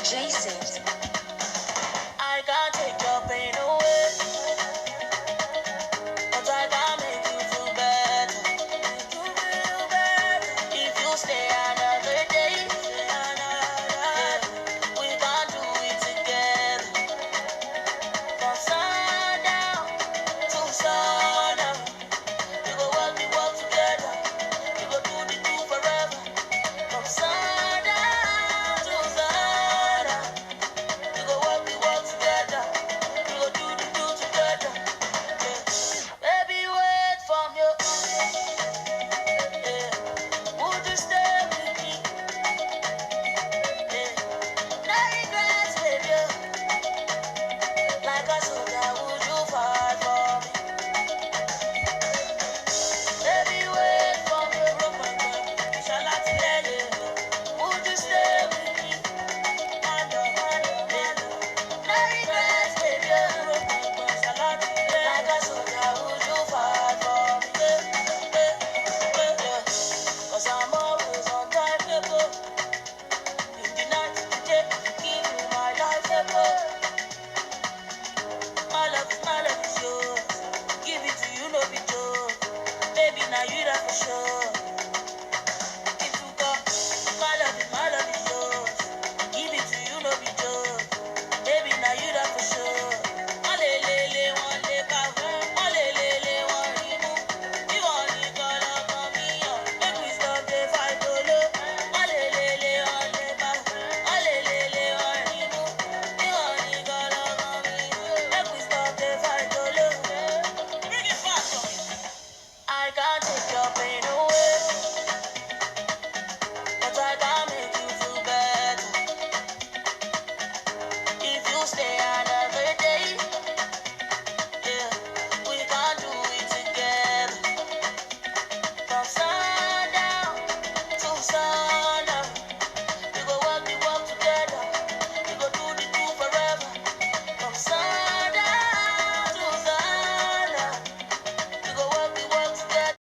Jason. I can't take your pain away, but I can make you feel better. If you stay another day, we can do it together. From sundown to sundown, we work together. We go do the do forever. From sundown to sundown, we work together. We go do the do together. Baby, wait for me. Would you stay with me? No regrets, baby. Like a soldier, would you fight for me? Baby, wait for me. Broke my girl. Shall I tell you? Would you stay with me? No regrets, baby. Broke my girl. Shall I tell you? Like a soldier, would you fight for me? Cause I'm always on time, baby. In the night, in the day, give you my life, baby. My love is yours. Give it to you, no be joke. Baby, now you that for sure. If you got my love is yours. Give it to you, no be joke.